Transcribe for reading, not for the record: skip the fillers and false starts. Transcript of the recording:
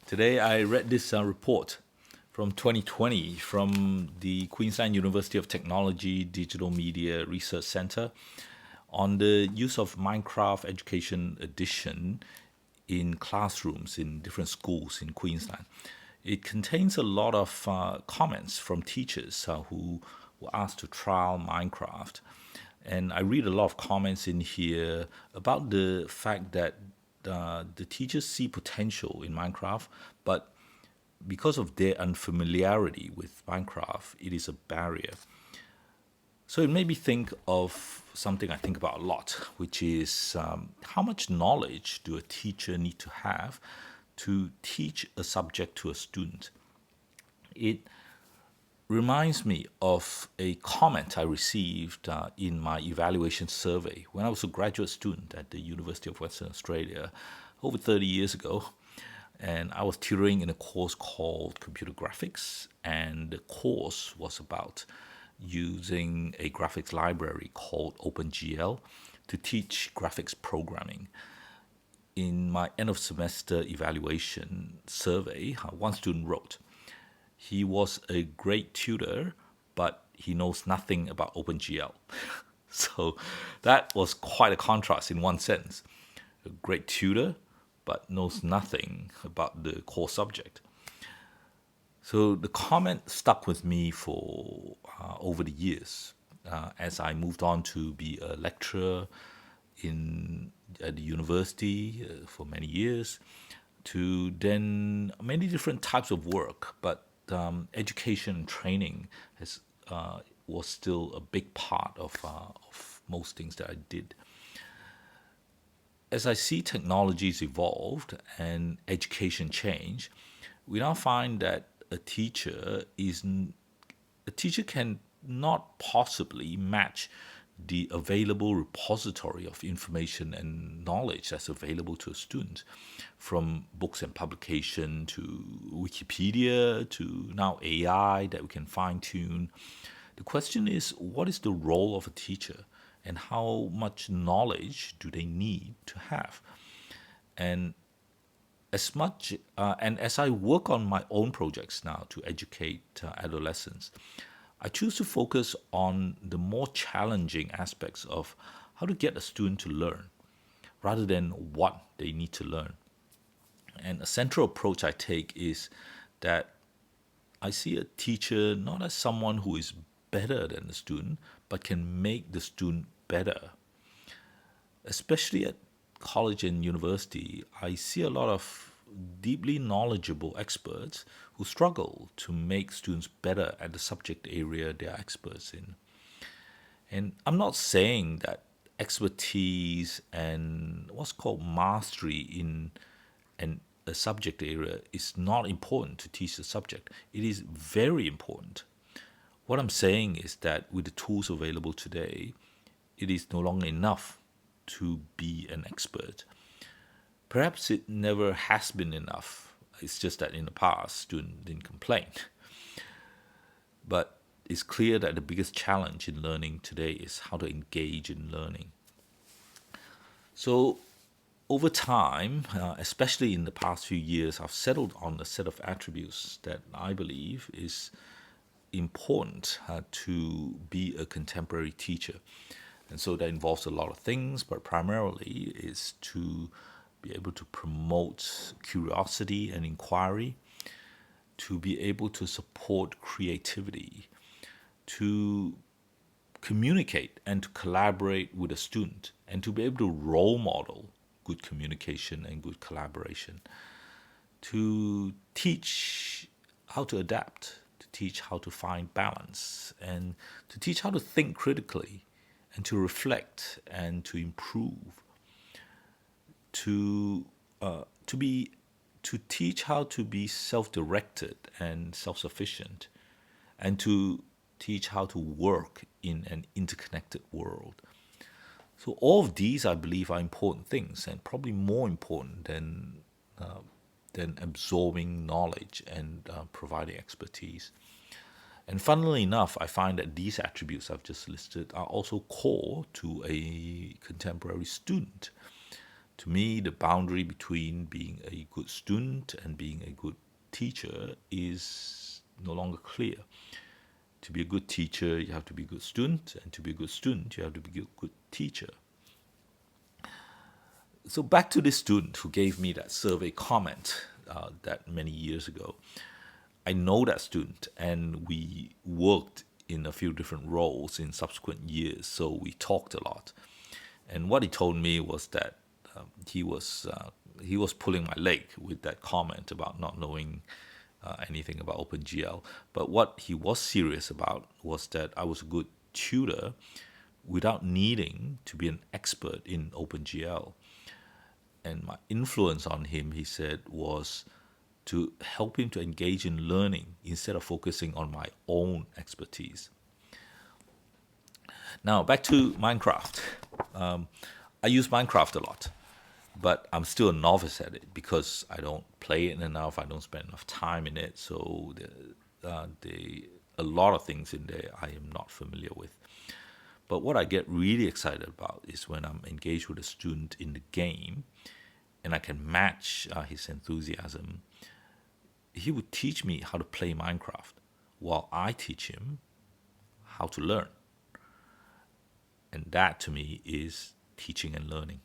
Today I read this report from 2020 from the Queensland University of Technology Digital Media Research Centre on the use of Minecraft Education Edition in classrooms in different schools in Queensland. It contains a lot of comments from teachers who were asked to trial Minecraft. And I read a lot of comments in here about the fact that the teachers see potential in Minecraft, but because of their unfamiliarity with Minecraft, it is a barrier. So it made me think of something I think about a lot, which is how much knowledge do a teacher need to have to teach a subject to a student? It reminds me of a comment I received in my evaluation survey when I was a graduate student at the University of Western Australia over 30 years ago. And I was tutoring in a course called Computer Graphics, and the course was about using a graphics library called OpenGL to teach graphics programming. In my end of semester evaluation survey, one student wrote, he was a great tutor, but he knows nothing about OpenGL. So that was quite a contrast in one sense. A great tutor, but knows nothing about the core subject. So the comment stuck with me for over the years as I moved on to be a lecturer at the university for many years, to then many different types of work, but education and training was still a big part of most things that I did. As I see technologies evolved and education change, we now find that a teacher can not possibly match the available repository of information and knowledge that's available to a student, from books and publication to Wikipedia to now AI that we can fine tune. The question is, what is the role of a teacher, and how much knowledge do they need to have? And as I work on my own projects now to educate adolescents, I choose to focus on the more challenging aspects of how to get a student to learn, rather than what they need to learn. And a central approach I take is that I see a teacher not as someone who is better than the student, but can make the student better. Especially at college and university, I see a lot of deeply knowledgeable experts who struggle to make students better at the subject area they are experts in. And I'm not saying that expertise and what's called mastery in a subject area is not important to teach the subject. It is very important. What I'm saying is that with the tools available today, it is no longer enough to be an expert. Perhaps it never has been enough. It's just that in the past, students didn't complain. But it's clear that the biggest challenge in learning today is how to engage in learning. So over time, especially in the past few years, I've settled on a set of attributes that I believe is important to be a contemporary teacher. And so that involves a lot of things, but primarily is to be able to promote curiosity and inquiry, to be able to support creativity, to communicate and to collaborate with a student, and to be able to role model good communication and good collaboration, to teach how to adapt, to teach how to find balance, and to teach how to think critically, and to reflect and to improve, to teach how to be self-directed and self-sufficient, and to teach how to work in an interconnected world. So all of these, I believe, are important things, and probably more important than absorbing knowledge and providing expertise. And funnily enough, I find that these attributes I've just listed are also core to a contemporary student. To me, the boundary between being a good student and being a good teacher is no longer clear. To be a good teacher, you have to be a good student, and to be a good student, you have to be a good teacher. So back to this student who gave me that survey comment that many years ago. I know that student, and we worked in a few different roles in subsequent years, so we talked a lot. And what he told me was that he was pulling my leg with that comment about not knowing anything about OpenGL. But what he was serious about was that I was a good tutor without needing to be an expert in OpenGL. And my influence on him, he said, was to help him to engage in learning instead of focusing on my own expertise. Now, back to Minecraft. I use Minecraft a lot, but I'm still a novice at it because I don't play it enough. I don't spend enough time in it. So a lot of things in there I am not familiar with. But what I get really excited about is when I'm engaged with a student in the game and I can match his enthusiasm. He would teach me how to play Minecraft while I teach him how to learn. And that to me is teaching and learning.